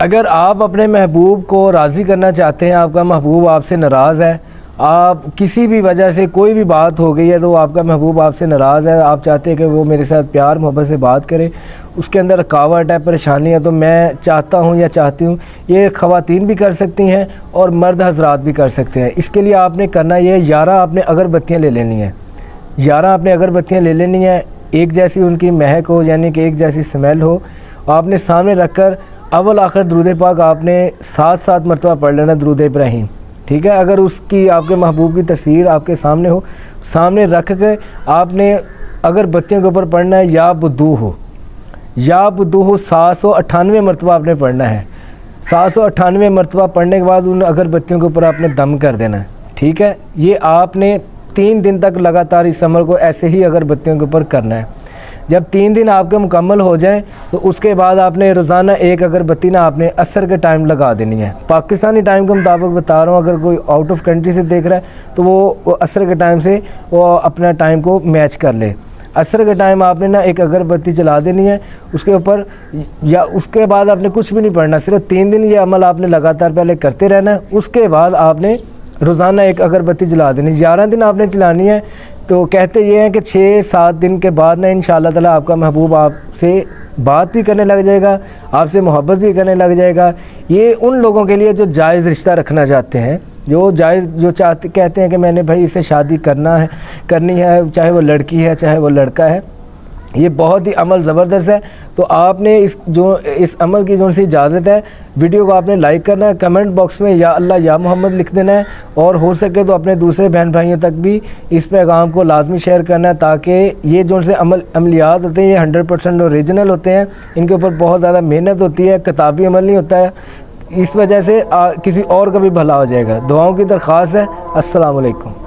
अगर आप अपने महबूब को राज़ी करना चाहते हैं, आपका महबूब आपसे नाराज़ है, आप किसी भी वजह से कोई भी बात हो गई है तो आपका महबूब आपसे नाराज़ है, आप चाहते हैं कि वो मेरे साथ प्यार मोहब्बत से बात करे, उसके अंदर रुकावट है, परेशानी है, तो मैं चाहता हूँ या चाहती हूँ, ये ख़वातीन भी कर सकती हैं और मर्द हजरात भी कर सकते हैं। इसके लिए आपने करना ये 11 आपने अगरबत्तियाँ ले लेनी है, 11 आपने अगरबत्तियाँ ले लेनी है, एक जैसी उनकी महक हो, यानी कि एक जैसी स्मेल हो। आपने सामने रख कर अव्वल आखिर दुरूद पाक आपने 7 मरतबा पढ़ लेना, दुरूद इब्राहीम, ठीक है। अगर उसकी आपके महबूब की तस्वीर आपके सामने हो, सामने रख के आपने अगरबत्तियों के ऊपर पढ़ना है या बुद्धू हो, या बुद्धू हो 798 मरतबा आपने पढ़ना है। 798 मरतबा पढ़ने के बाद उन अगरबत्तियों के ऊपर आपने दम कर देना है, ठीक है। ये आपने 3 दिन तक लगातार इस अमल को ऐसे ही अगरबत्तियों के ऊपर करना है। जब 3 दिन आपके मुकम्मल हो जाएं तो उसके बाद आपने रोज़ाना एक अगरबत्ती ना आपने असर के टाइम लगा देनी है। पाकिस्तानी टाइम के मुताबिक बता रहा हूँ, अगर कोई आउट ऑफ कंट्री से देख रहा है तो वो असर के टाइम से वो अपना टाइम को मैच कर ले। असर के टाइम आपने ना एक अगरबत्ती जला देनी है उसके ऊपर, या उसके बाद आपने कुछ भी नहीं पढ़ना, सिर्फ 3 दिन ये अमल आपने लगातार पहले करते रहना है। उसके बाद आपने रोज़ाना एक अगरबत्ती जला देनी, 11 दिन आपने जलानी है। तो कहते ये हैं कि 6-7 दिन के बाद ना इंशाअल्लाह ताला आपका महबूब आपसे बात भी करने लग जाएगा, आपसे मोहब्बत भी करने लग जाएगा। ये उन लोगों के लिए जो जायज़ रिश्ता रखना चाहते हैं, जो जायज़ जो चाहते कहते हैं कि मैंने भाई इससे शादी करनी है, चाहे वो लड़की है चाहे वो लड़का है। ये बहुत ही अमल ज़बरदस्त है। तो आपने इस अमल की जो सी इजाज़त है, वीडियो को आपने लाइक करना है, कमेंट बॉक्स में या अल्लाह या मोहम्मद लिख देना है, और हो सके तो अपने दूसरे बहन भाइयों तक भी इस पैगाम को लाजमी शेयर करना है, ताकि ये जो से अमलियात होते हैं ये 100% ओरिजिनल होते हैं। इनके ऊपर बहुत ज़्यादा मेहनत होती है, किताबी अमल नहीं होता है। इस वजह से किसी और का भी भला हो जाएगा। दुआओं की दरख्वास्त है। अस्सलाम वालेकुम।